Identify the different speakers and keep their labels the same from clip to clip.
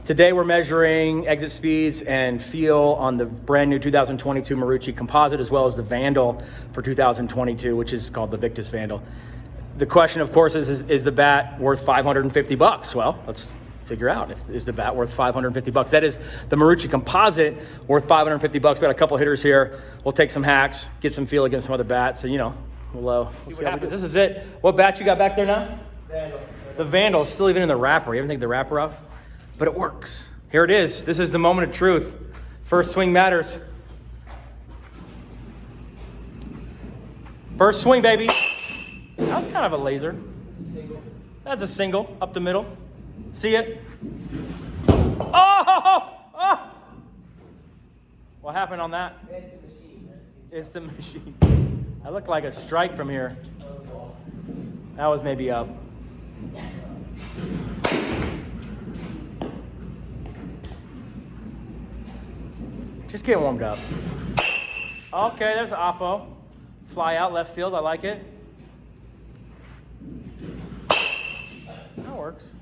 Speaker 1: Today we're measuring exit speeds and feel on the brand new 2022 Marucci Composite, as well as the Vandal for 2022, which is called the Victus Vandal. The question, of course, is the bat worth $550? Well, let's figure out, is the bat worth $550? That is the Marucci Composite worth $550. We got a couple hitters here. We'll take some hacks, get some feel against some other bats. So, we'll see what happens. This is it. What bat you got back there now?
Speaker 2: Vandal.
Speaker 1: The Vandal is still even in the wrapper. You haven't taken the wrapper off? But it works. Here it is. This is the moment of truth. First swing matters. First swing, baby. That was kind of a laser.
Speaker 2: Single.
Speaker 1: That's a single, up the middle. See it? Oh! What happened on that?
Speaker 2: It's the machine.
Speaker 1: It's the machine. That looked like a strike from here. That was maybe up. Just get warmed up. Okay, there's Oppo. Fly out left field. I like it. That works.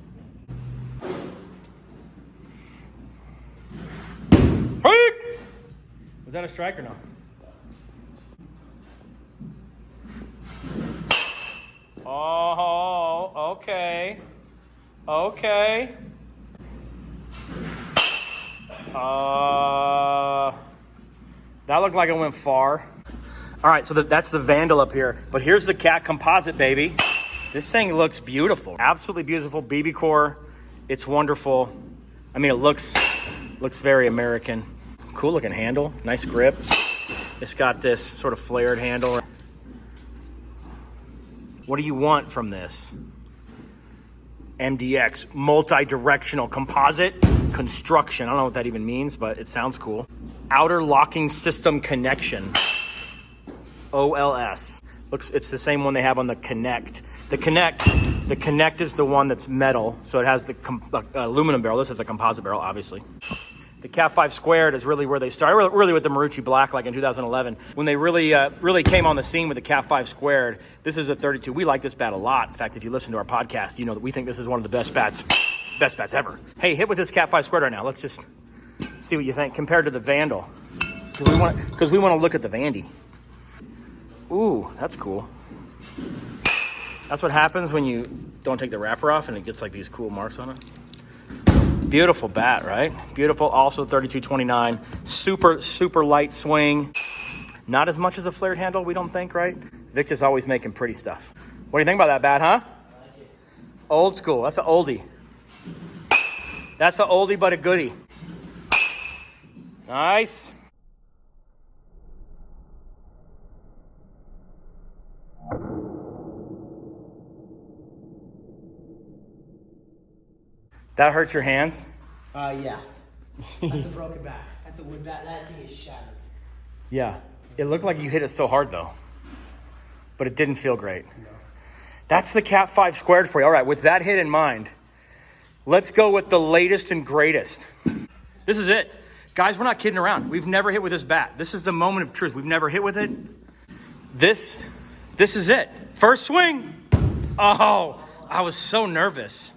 Speaker 1: Was that a strike or no? Oh, okay. Okay. That looked like it went far. All right, so that's the Vandal up here. But here's the Cat Composite, baby. This thing looks beautiful. Absolutely beautiful. BBCOR. It's wonderful. I mean, it looks very American. Cool looking handle. Nice grip. It's got this sort of flared handle. What do you want from this? MDX, multi-directional composite construction. I don't know what that even means, but it sounds cool. Outer locking system connection. OLS. It's the same one they have on the Connect. The Connect is the one that's metal, so it has the aluminum barrel. This is a composite barrel, obviously. The Cat 5 Squared is really where they started, really with the Marucci Black, like in 2011. When they really came on the scene with the Cat 5 Squared, this is a 32. We like this bat a lot. In fact, if you listen to our podcast, you know that we think this is one of the best bats ever. Hey, hit with this Cat 5 Squared right now. Let's just see what you think compared to the Vandal. Because we want to look at the Vandy. Ooh, that's cool. That's what happens when you don't take the wrapper off and it gets like these cool marks on it. Beautiful bat, right? Beautiful, also 3229. Super light swing. Not as much as a flared handle, we don't think, right? Victus always making pretty stuff. What do you think about that bat, huh?
Speaker 2: I like it.
Speaker 1: Old school, that's an oldie. That's an oldie but a goodie. Nice. That hurts your hands?
Speaker 2: Yeah. That's a broken bat. That's a wood bat. That thing is shattered.
Speaker 1: Yeah. It looked like you hit it so hard, though. But it didn't feel great.
Speaker 2: No.
Speaker 1: That's the Cat 5 Squared for you. All right, with that hit in mind, let's go with the latest and greatest. This is it. Guys, we're not kidding around. We've never hit with this bat. This is the moment of truth. We've never hit with it. This is it. First swing. Oh, I was so nervous.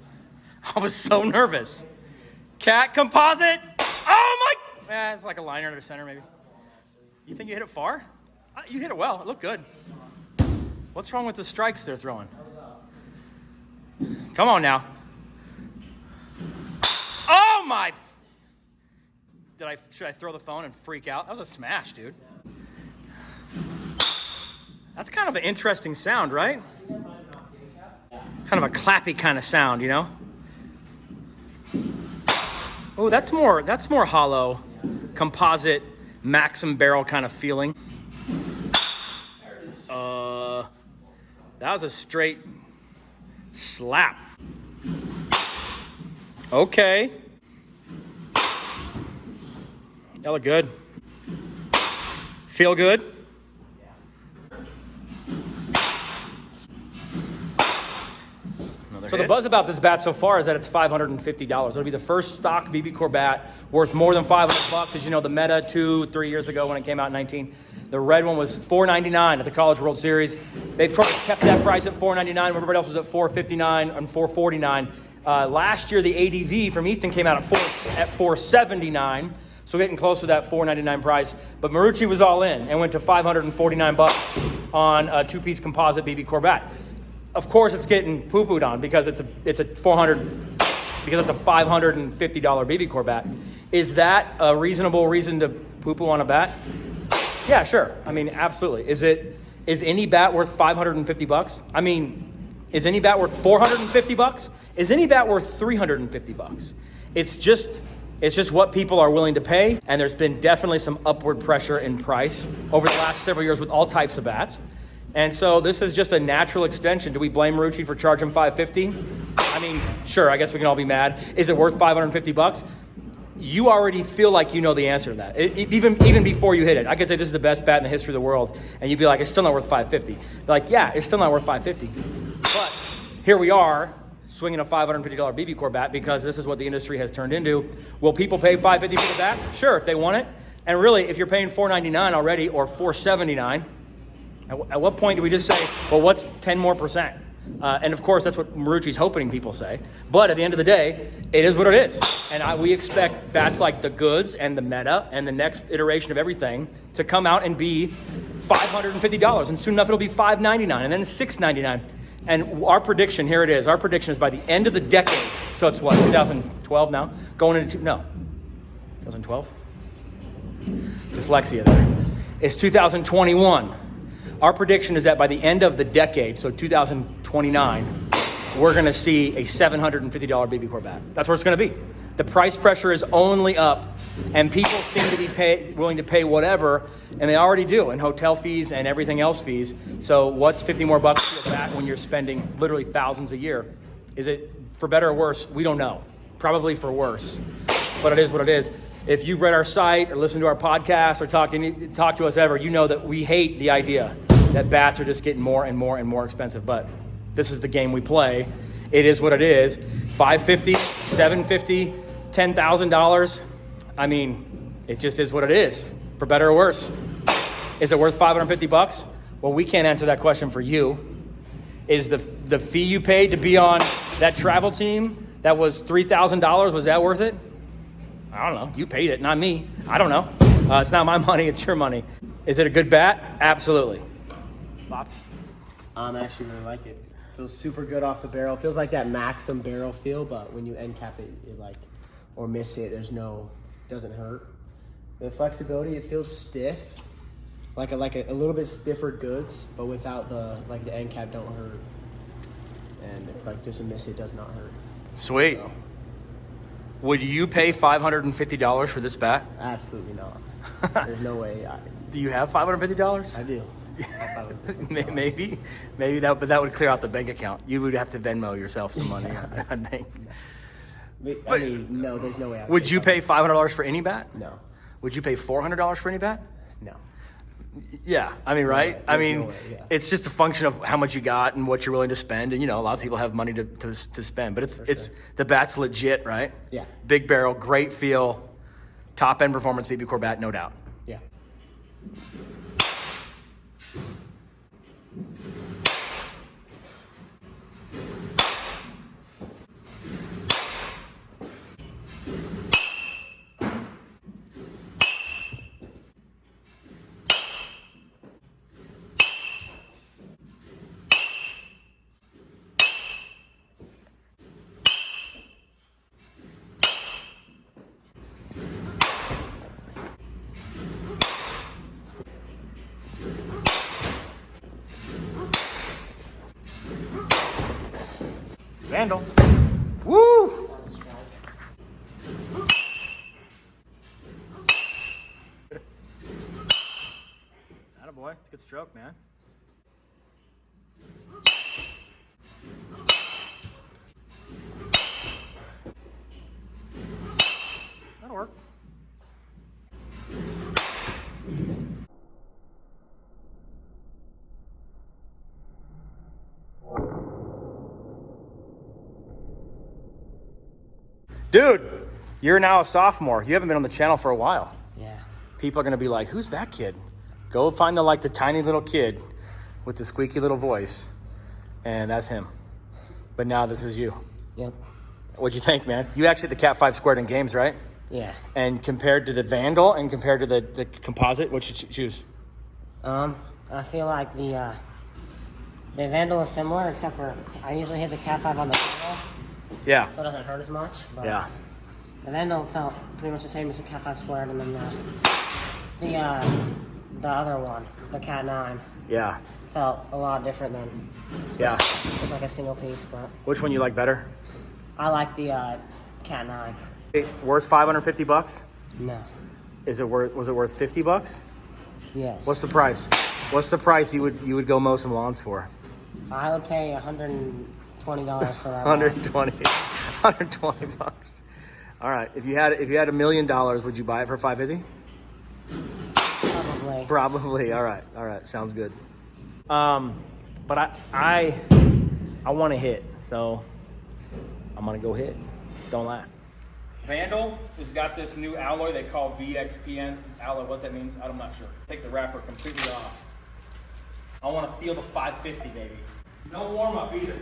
Speaker 1: Cat Composite. Oh my! It's like a liner to center, maybe. You think you hit it far? You hit it well. It looked good. What's wrong with the strikes they're throwing? Come on now. Oh my! Should I throw the phone and freak out? That was a smash, dude. That's kind of an interesting sound, right? Kind of a clappy kind of sound, you know? Oh, that's more hollow, composite, Maxim barrel kind of feeling. That was a straight slap. Okay. That looked good. Feel good? So the buzz about this bat so far is that it's $550. It'll be the first stock BBCOR bat worth more than $500. As you know, the Meta 2-3 years ago when it came out in 19, the red one was $499 at the College World Series. They've kept that price at $499 when everybody else was at $459 and $449. Last year, the ADV from Easton came out at $479, so getting close to that $499 price. But Marucci was all in and went to $549 on a 2-piece composite BBCOR bat. Of course, it's getting poo-pooed on because it's a $550 BBCOR bat. Is that a reasonable reason to poo-poo on a bat? Yeah, sure. I mean, absolutely. Is any bat worth $550? I mean, is any bat worth $450? Is any bat worth $350? It's just what people are willing to pay, and there's been definitely some upward pressure in price over the last several years with all types of bats. And so this is just a natural extension. Do we blame Marucci for charging $550? I mean, sure, I guess we can all be mad. Is it worth $550? You already feel like you know the answer to that. Even before you hit it. I could say this is the best bat in the history of the world, and you'd be like, it's still not worth $550. You're like, yeah, it's still not worth $550. But here we are, swinging a $550 BBCOR bat because this is what the industry has turned into. Will people pay $550 for the bat? Sure, if they want it. And really, if you're paying $499 already or $479, at what point do we just say, well, what's 10% more? And of course, that's what Marucci's hoping people say. But at the end of the day, it is what it is. And we expect bats like the Goods and the Meta and the next iteration of everything to come out and be $550. And soon enough, it'll be $599 and then $699. And our prediction, here it is. Our prediction is by the end of the decade. So it's what, 2012 now? Going into, no, 2012? Dyslexia there. It's 2021. Our prediction is that by the end of the decade, so 2029, we're going to see a $750 BBCOR bat. That's where it's going to be. The price pressure is only up, and people seem to be willing to pay whatever, and they already do, in hotel fees and everything else fees. So what's 50 more bucks for a bat when you're spending literally thousands a year? Is it for better or worse? We don't know. Probably for worse, but it is what it is. If you've read our site or listened to our podcast or talk to us ever, you know that we hate the idea that bats are just getting more and more and more expensive. But this is the game we play. It is what it is. $550, $750, $10,000. I mean, it just is what it is, for better or worse. Is it worth $550? Well, we can't answer that question for you. Is the fee you paid to be on that travel team that was $3,000, was that worth it? I don't know. You paid it, not me. I don't know. It's not my money, it's your money. Is it a good bat? Absolutely. Thoughts?
Speaker 2: I actually really like it. Feels super good off the barrel. Feels like that Maxim barrel feel, but when you end cap it, or miss it, doesn't hurt. The flexibility, it feels stiff, like a little bit stiffer Goods, but without the end cap don't hurt, and just a miss it does not hurt.
Speaker 1: Sweet. So. Would you pay $550 for this bat?
Speaker 2: Absolutely not. There's no way.
Speaker 1: Do you have $550?
Speaker 2: I do.
Speaker 1: Maybe that would clear out the bank account. You would have to Venmo yourself some money, I think.
Speaker 2: I mean, no, there's no way.
Speaker 1: Would you pay $500 for any bat?
Speaker 2: No.
Speaker 1: Would you pay $400 for any bat?
Speaker 2: No.
Speaker 1: Yeah, I mean, right?
Speaker 2: No,
Speaker 1: I mean,
Speaker 2: no way, yeah.
Speaker 1: It's just a function of how much you got and what you're willing to spend. And, lots of people have money to spend. But it's the bat's legit, right?
Speaker 2: Yeah.
Speaker 1: Big barrel, great feel, top-end performance BBCOR bat, no doubt.
Speaker 2: Yeah.
Speaker 1: Vandal. Woo! Attaboy. It's a good stroke, man. That'll work. Dude, you're now a sophomore. You haven't been on the channel for a while.
Speaker 2: Yeah.
Speaker 1: People are going to be like, who's that kid? Go find the tiny little kid with the squeaky little voice. And that's him. But now this is you.
Speaker 2: Yep.
Speaker 1: What'd you think, man? You actually had the Cat 5 squared in games, right?
Speaker 2: Yeah.
Speaker 1: And compared to the Vandal and compared to the Composite, what should you choose?
Speaker 2: I feel like the Vandal is similar, except for I usually hit the Cat 5 on the Vandal,
Speaker 1: Yeah.
Speaker 2: so it doesn't hurt as much. But
Speaker 1: Yeah.
Speaker 2: the Vandal felt pretty much the same as the Cat 5 squared, and then the other one, the Cat 9,
Speaker 1: Yeah.
Speaker 2: felt a lot different than
Speaker 1: Yeah.
Speaker 2: it's like a single piece. But
Speaker 1: Which one you like better?
Speaker 2: I like the Cat 9.
Speaker 1: Worth $550?
Speaker 2: No.
Speaker 1: Was it worth $50?
Speaker 2: Yes.
Speaker 1: What's the price? What's the price you would go mow some lawns for?
Speaker 2: I would pay $120 for that.
Speaker 1: 120. 120 bucks. All right. If you had $1 million, would you buy it for $550?
Speaker 2: Probably.
Speaker 1: Probably. All right. Sounds good. But I want to hit, so I'm gonna go hit. Don't laugh. Vandal has got this new alloy they call VXPN alloy. What that means, I'm not sure. Take the wrapper completely off. I want to feel the 550, baby. No warm up either.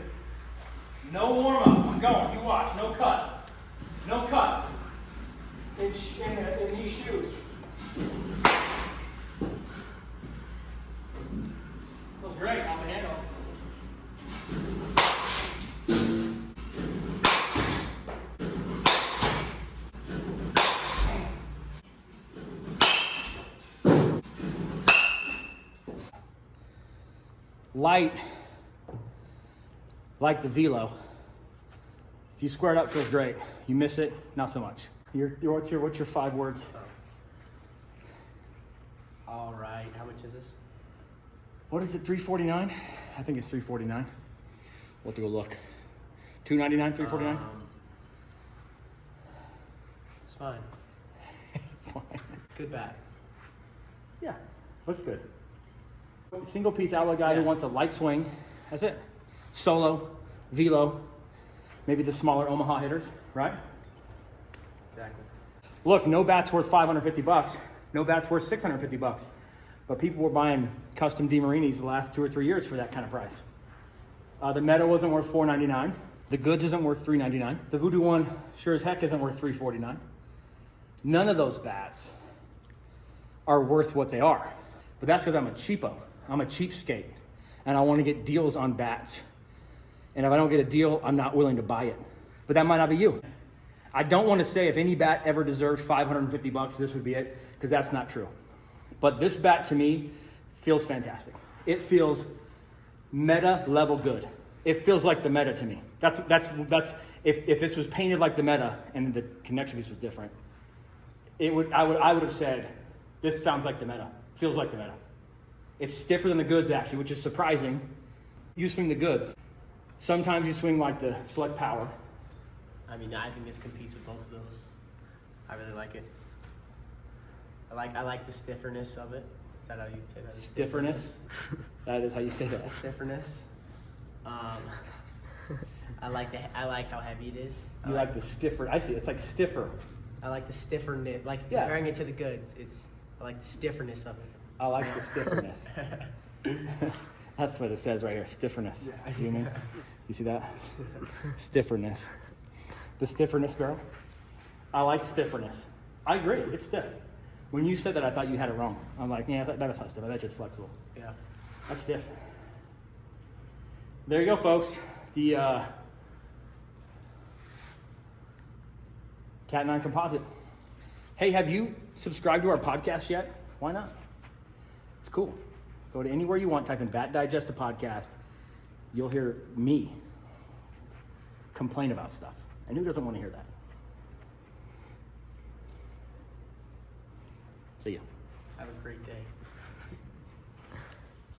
Speaker 1: No warm up. We're going. You watch. No cut. No cut. In these shoes. Feels great off the handle. Light, like the Velo. If you square it up, feels great. You miss it, not so much. What's your 5 words?
Speaker 2: All right. How much is this?
Speaker 1: What is it? $349? I think it's $349. We'll have to go look. $299, $349.
Speaker 2: It's fine.
Speaker 1: It's fine.
Speaker 2: Good bat.
Speaker 1: Yeah, looks good. Single piece alloy guy who wants a light swing. That's it. Solo, Velo, maybe the smaller Omaha hitters, right?
Speaker 2: Exactly.
Speaker 1: Look, no bat's worth $550. No bat's worth $650. But people were buying custom DeMarinis the last 2 or 3 years for that kind of price. The Meadow wasn't worth $499. The Goods isn't worth $399. The Voodoo one sure as heck isn't worth $349. None of those bats are worth what they are. But that's because I'm a cheapo. I'm a cheapskate. And I want to get deals on bats. And if I don't get a deal, I'm not willing to buy it. But that might not be you. I don't want to say if any bat ever deserved $550, this would be it, because that's not true. But this bat to me feels fantastic. It feels meta level good. It feels like the meta to me. That's if this was painted like the meta and the connection piece was different, I would have said, this sounds like the meta. Feels like the meta. It's stiffer than the Goods actually, which is surprising. You swing the Goods. Sometimes you swing like the Select Power.
Speaker 2: I mean, I think this competes with both of those. I really like it. I like the stifferness of it. Is that how you say that?
Speaker 1: Stifferness? That is how you say that.
Speaker 2: Stifferness. I like how heavy it is.
Speaker 1: You like the stiffer. I see. It's like stiffer.
Speaker 2: I like the stifferness. Like
Speaker 1: Yeah.
Speaker 2: comparing it to the Goods, I like the stifferness of it.
Speaker 1: I like the stifferness. That's what it says right here. Stifferness.
Speaker 2: Yeah.
Speaker 1: You mean? You see that? Stifferness. The stifferness barrel. I like stifferness. I agree. It's stiff. When you said that, I thought you had it wrong. I'm like, yeah, that's not stiff. I bet you it's flexible.
Speaker 2: Yeah.
Speaker 1: That's stiff. There you go, folks. The Cat 9 Composite. Hey, have you subscribed to our podcast yet? Why not? It's cool. Go to anywhere you want, type in Bat Digest, the podcast. You'll hear me complain about stuff. And who doesn't want to hear that? See ya.
Speaker 2: Have a great day.